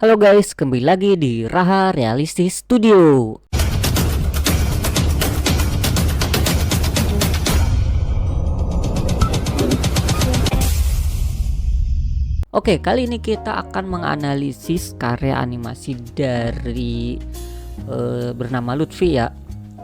Halo guys, kembali lagi di Raha Realistis Studio. Oke, kali ini kita akan menganalisis karya animasi dari bernama Lutfi ya,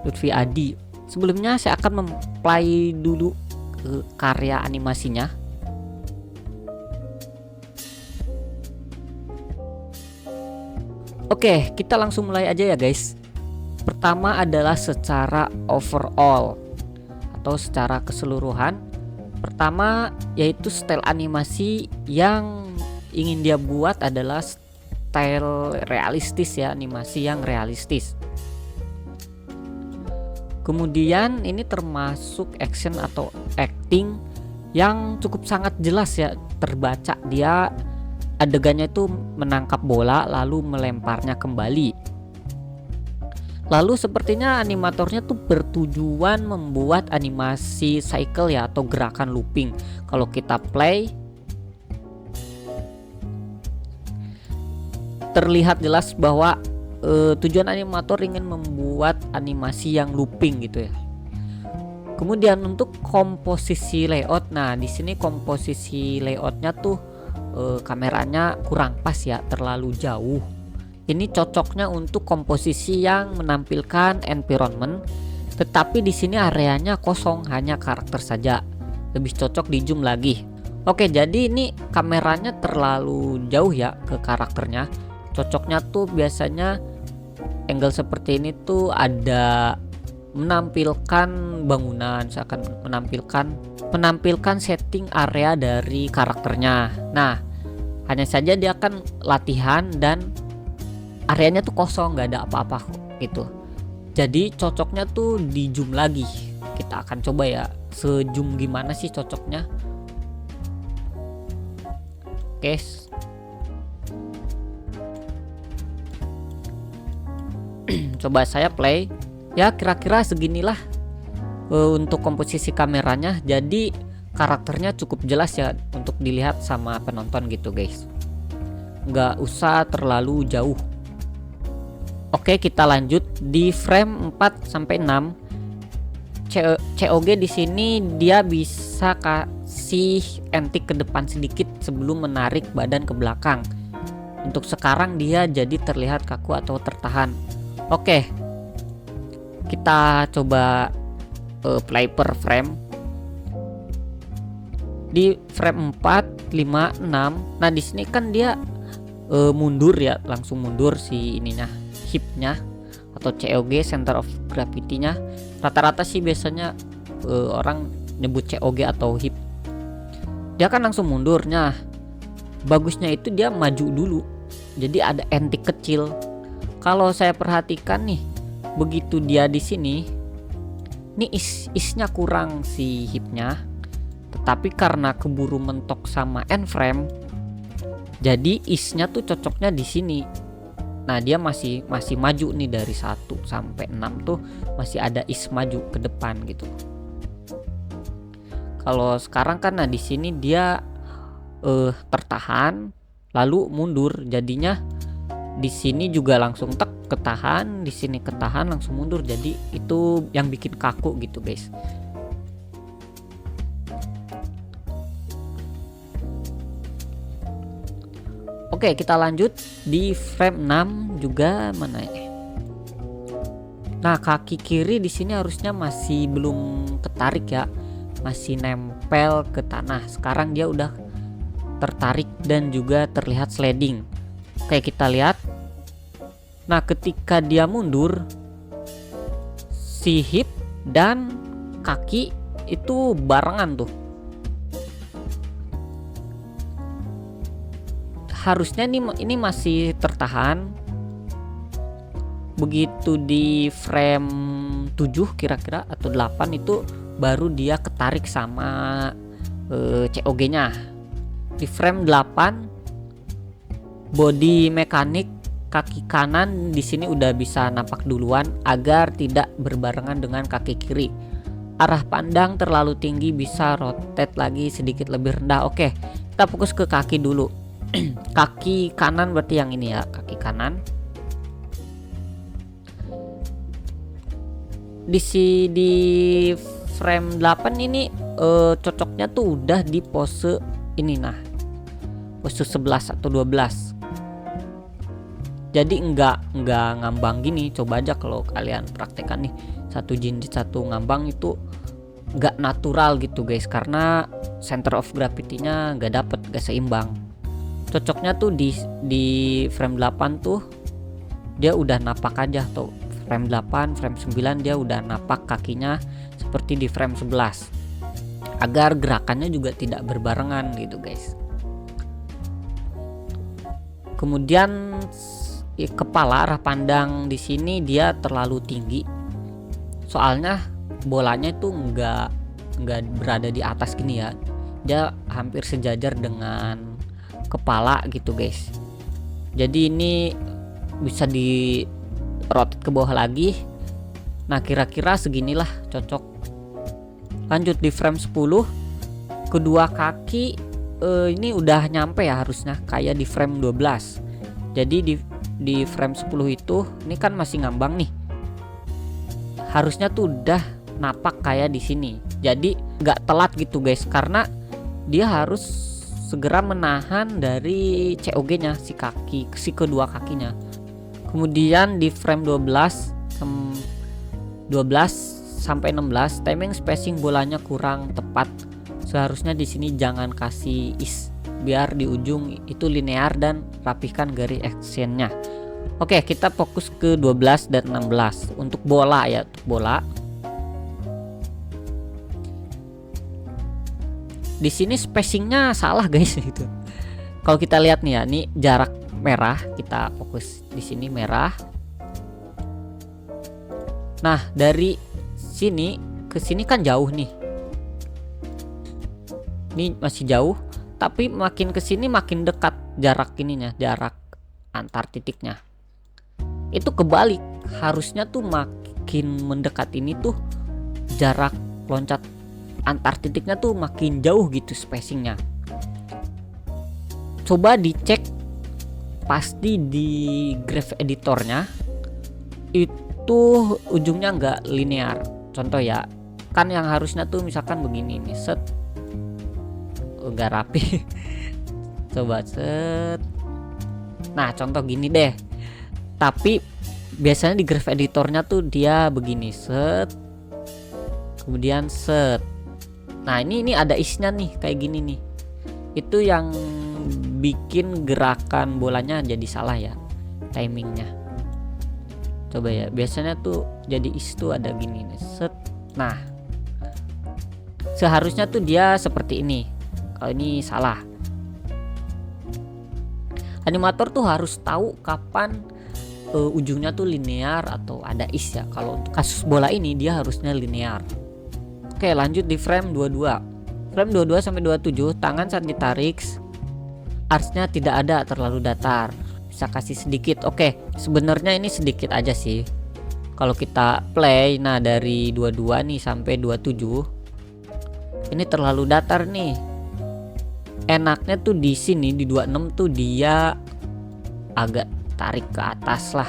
Lutfi Adi. Sebelumnya saya akan memplay dulu karya animasinya. Oke, kita langsung mulai aja ya guys. Pertama adalah secara overall atau secara keseluruhan. Pertama yaitu style animasi yang ingin dia buat adalah style realistis ya, animasi yang realistis. Kemudian ini termasuk action atau acting yang cukup sangat jelas ya, terbaca. Dia adegannya itu menangkap bola lalu melemparnya kembali. Lalu sepertinya animatornya tuh bertujuan membuat animasi cycle ya, atau gerakan looping. Kalau kita play terlihat jelas bahwa tujuan animator ingin membuat animasi yang looping gitu ya. Kemudian untuk komposisi layout, nah di sini komposisi layoutnya tuh kameranya kurang pas ya, terlalu jauh. Ini cocoknya untuk komposisi yang menampilkan environment, tetapi di sini areanya kosong, hanya karakter saja. Lebih cocok di zoom lagi. Oke, jadi ini kameranya terlalu jauh ya ke karakternya. Cocoknya tuh biasanya angle seperti ini tuh ada menampilkan bangunan, seakan menampilkan setting area dari karakternya. Nah, hanya saja dia akan latihan dan areanya tuh kosong, nggak ada apa-apa gitu. Jadi cocoknya tuh di zoom lagi. Kita akan coba ya, se-zoom gimana sih cocoknya. Oke, coba saya play ya, kira-kira seginilah untuk komposisi kameranya. Jadi karakternya cukup jelas ya untuk dilihat sama penonton gitu guys, nggak usah terlalu jauh. Oke, kita lanjut di frame 4 sampai 6. COG di sini dia bisa kasih antik ke depan sedikit sebelum menarik badan ke belakang. Untuk sekarang dia jadi terlihat kaku atau tertahan. Oke, kita coba play per frame. Di frame 4, 5, 6. Nah, di sini kan dia mundur ya, langsung mundur si ininya, hipnya atau COG, center of gravity-nya. Rata-rata sih biasanya orang nyebut COG atau hip. Dia kan langsung mundur. Nah, bagusnya itu dia maju dulu, jadi ada antik kecil. Kalau saya perhatikan nih, begitu dia di sini, nih isnya kurang si hipnya, tetapi karena keburu mentok sama end frame, jadi isnya tuh cocoknya di sini. Nah, dia masih maju nih, dari 1 sampai 6 tuh masih ada is maju ke depan gitu. Kalau sekarang kan, nah di sini dia tertahan lalu mundur, jadinya di sini juga langsung ketahan, di sini ketahan langsung mundur. Jadi itu yang bikin kaku gitu guys. Oke, kita lanjut di frame 6 juga, mana ya? Nah, kaki kiri di sini harusnya masih belum ketarik ya, masih nempel ke tanah. Sekarang dia udah tertarik dan juga terlihat sliding. Oke, kita lihat. Nah, ketika dia mundur, si hip dan kaki itu barengan tuh. Harusnya ini masih tertahan. Begitu di frame 7 kira-kira atau 8 itu baru dia ketarik sama COG-nya. Di frame 8 body mekanik kaki kanan di sini udah bisa nampak duluan agar tidak berbarengan dengan kaki kiri. Arah pandang terlalu tinggi, bisa rotate lagi sedikit lebih rendah. Oke, kita fokus ke kaki dulu. kaki kanan berarti yang ini ya, kaki kanan. Di frame 8 ini cocoknya tuh udah di pose ini, nah pose 11 atau 12. Jadi enggak ngambang gini. Coba aja kalau kalian praktekkan nih, satu jinjit satu ngambang itu enggak natural gitu guys, karena center of gravity-nya enggak dapet, enggak seimbang. Cocoknya tuh di frame 8 tuh dia udah napak aja tuh. Frame 8, frame 9 dia udah napak kakinya seperti di frame 11, agar gerakannya juga tidak berbarengan gitu guys. Kemudian kepala, arah pandang di sini dia terlalu tinggi, soalnya bolanya itu nggak berada di atas gini ya, dia hampir sejajar dengan kepala gitu guys. Jadi ini bisa di rotate ke bawah lagi. Nah kira-kira seginilah cocok. Lanjut di frame 10, kedua kaki ini udah nyampe ya harusnya, kayak di frame 12. Jadi di frame 10 itu ini kan masih ngambang nih, harusnya tuh udah napak kayak di sini. Jadi nggak telat gitu guys, karena dia harus segera menahan dari COG-nya si kedua kakinya. Kemudian di frame 12 sampai 16, timing spacing bolanya kurang tepat. Seharusnya di sini jangan kasih is, biar di ujung itu linear dan rapihkan garis actionnya. Oke, kita fokus ke 12 dan 16 untuk bola ya, untuk bola. Di sini spacingnya salah guys itu. Kalau kita lihat nih ya, ini jarak merah, kita fokus di sini merah. Nah dari sini ke sini kan jauh nih, ini masih jauh, tapi makin ke sini makin dekat jarak ininya, jarak antar titiknya. Itu kebalik, harusnya tuh makin mendekat ini tuh jarak loncat antar titiknya tuh makin jauh gitu spacingnya. Coba dicek pasti di graph editornya itu ujungnya nggak linear. Contoh ya, kan yang harusnya tuh misalkan begini nih, set nggak rapi. Coba set, nah contoh gini deh, tapi biasanya di graph editornya tuh dia begini, set kemudian set. Nah ini ada isnya nih kayak gini nih, itu yang bikin gerakan bolanya jadi salah ya, timingnya. Coba ya, biasanya tuh jadi is tuh ada gini nih, set. Nah seharusnya tuh dia seperti ini, kalau ini salah. Animator tuh harus tahu kapan ujungnya tuh linear atau ada is ya. Kalau untuk kasus bola ini dia harusnya linear. Oke, lanjut di frame 22. Frame 22 sampai 27, tangan saat ditarik archnya tidak ada, terlalu datar. Bisa kasih sedikit. Oke, sebenarnya ini sedikit aja sih. Kalau kita play, nah dari 22 nih sampai 27 ini terlalu datar nih. Enaknya tuh di sini di 26 tuh dia agak tarik ke atas lah,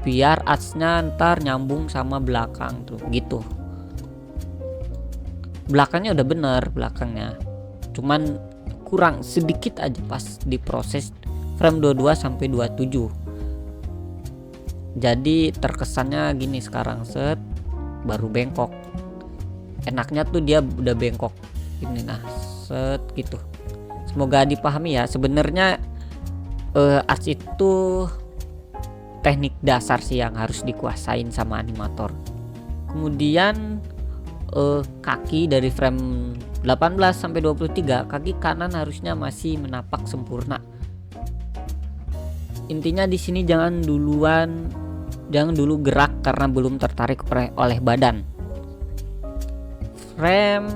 biar archnya ntar nyambung sama belakang tuh gitu. Belakangnya udah bener, belakangnya cuman kurang sedikit aja pas di proses frame 22 sampai 27. Jadi terkesannya gini sekarang, set baru bengkok. Enaknya tuh dia udah bengkok ini, nah set gitu. Semoga dipahami ya. Sebenarnya arch itu teknik dasar sih yang harus dikuasain sama animator. Kemudian kaki dari frame 18 sampai 23, kaki kanan harusnya masih menapak sempurna. Intinya di sini jangan dulu gerak karena belum tertarik oleh badan. Frame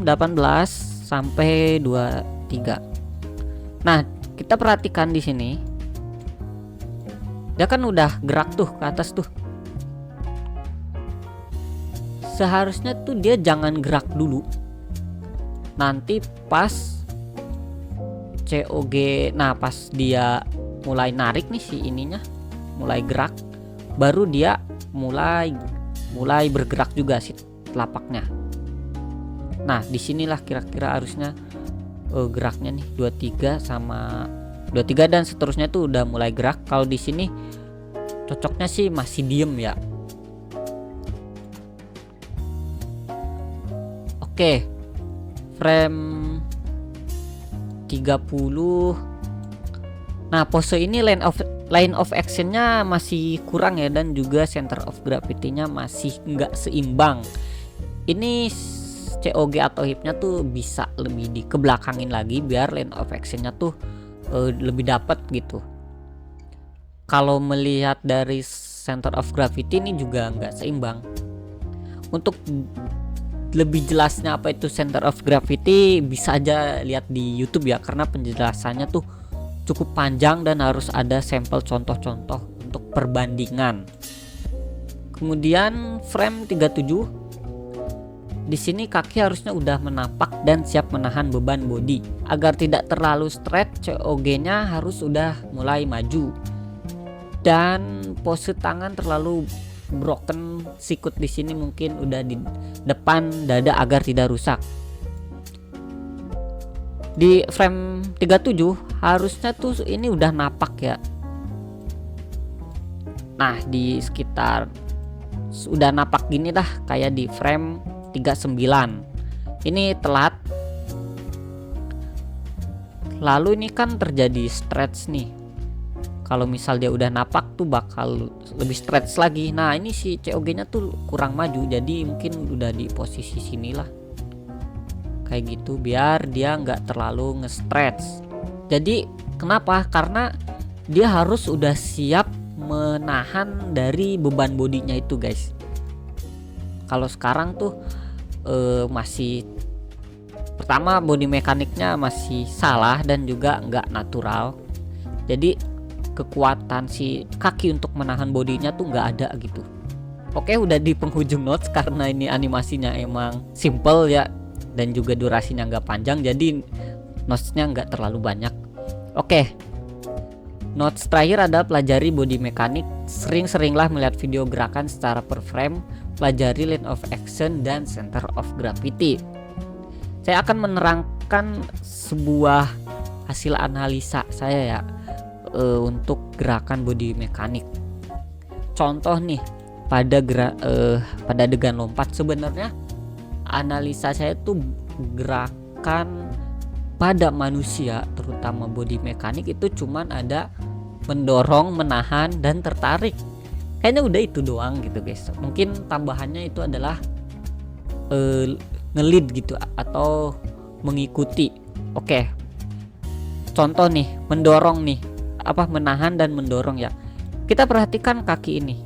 18 sampai 23. Nah, kita perhatikan di sini. Dia kan udah gerak tuh ke atas tuh. Seharusnya tuh dia jangan gerak dulu. Nanti pas COG. Nah pas dia mulai narik nih si ininya mulai gerak, baru dia mulai bergerak juga si telapaknya. Nah disinilah kira-kira harusnya geraknya nih 23 sama 23 dan seterusnya tuh udah mulai gerak. Kalau di sini cocoknya sih masih diem ya. Oke, frame 30. Nah pose ini line of actionnya masih kurang ya, dan juga center of gravity-nya masih nggak seimbang. Ini COG atau hipnya tuh bisa lebih dikebelakangin lagi biar line of actionnya tuh lebih dapat gitu. Kalau melihat dari center of gravity ini juga nggak seimbang. Untuk lebih jelasnya apa itu center of gravity bisa aja lihat di YouTube ya, karena penjelasannya tuh cukup panjang dan harus ada sampel contoh-contoh untuk perbandingan. Kemudian frame 37. Di sini kaki harusnya udah menapak dan siap menahan beban bodi. Agar tidak terlalu stretch, COG-nya harus udah mulai maju. Dan pose tangan terlalu broken, sikut di sini mungkin udah di depan dada agar tidak rusak. Di frame 37 harusnya tuh ini udah napak ya. Nah di sekitar udah napak gini dah, kayak di frame 39 ini telat. Lalu ini kan terjadi stretch nih. Kalau misal dia udah napak tuh bakal lebih stretch lagi. Nah ini si COG nya tuh kurang maju, jadi mungkin udah di posisi sinilah kayak gitu biar dia nggak terlalu nge-stretch. Jadi kenapa? Karena dia harus udah siap menahan dari beban bodinya itu guys. Kalau sekarang tuh masih, pertama body mekaniknya masih salah dan juga nggak natural. Jadi kekuatan si kaki untuk menahan bodinya tuh nggak ada gitu. Oke, udah di penghujung notes karena ini animasinya emang simple ya, dan juga durasinya nggak panjang, jadi notesnya nggak terlalu banyak. Oke, notes terakhir adalah pelajari body mekanik. Sering-seringlah melihat video gerakan secara per frame, pelajari line of action dan center of gravity. Saya akan menerangkan sebuah hasil analisa saya ya untuk gerakan body mekanik. Contoh nih pada adegan lompat, sebenarnya analisa saya tuh gerakan pada manusia terutama body mekanik itu cuman ada mendorong, menahan, dan tertarik. Kayaknya udah itu doang gitu guys. Mungkin tambahannya itu adalah nge-lead gitu atau mengikuti. Oke, contoh nih mendorong nih, menahan dan mendorong ya. Kita perhatikan kaki ini.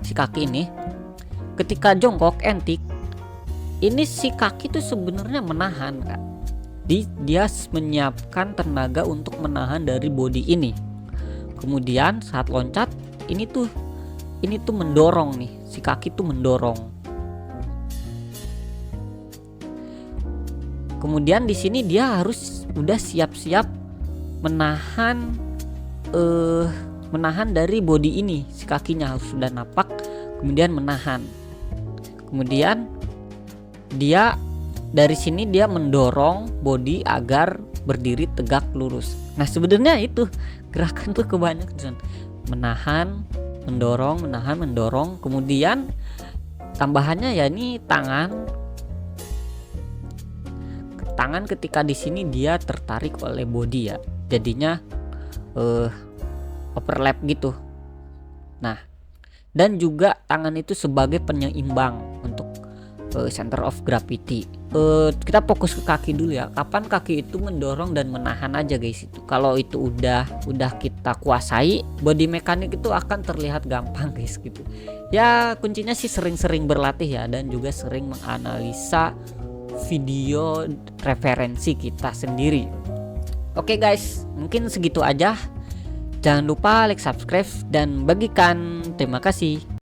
Si kaki ini ketika jongkok entik, ini si kaki tuh sebenarnya menahan kan. Dia menyiapkan tenaga untuk menahan dari bodi ini. Kemudian saat loncat ini tuh mendorong nih, si kaki tuh mendorong. Kemudian di sini dia harus udah siap-siap menahan dari bodi ini. Si kakinya harus sudah napak, kemudian menahan. Kemudian dia dari sini dia mendorong bodi agar berdiri tegak lurus. Nah sebenarnya itu gerakan tuh kebanyakan menahan, mendorong, menahan, mendorong. Kemudian tambahannya ya ini tangan ketika di sini dia tertarik oleh bodi ya, jadinya overlap gitu. Nah dan juga tangan itu sebagai penyeimbang untuk center of gravity. Kita fokus ke kaki dulu ya. Kapan kaki itu mendorong dan menahan aja guys itu. Kalau itu udah kita kuasai, body mekanik itu akan terlihat gampang guys gitu. Ya kuncinya sih sering-sering berlatih ya, dan juga sering menganalisa video referensi kita sendiri. Oke guys, mungkin segitu aja. Jangan lupa like, subscribe, dan bagikan. Terima kasih.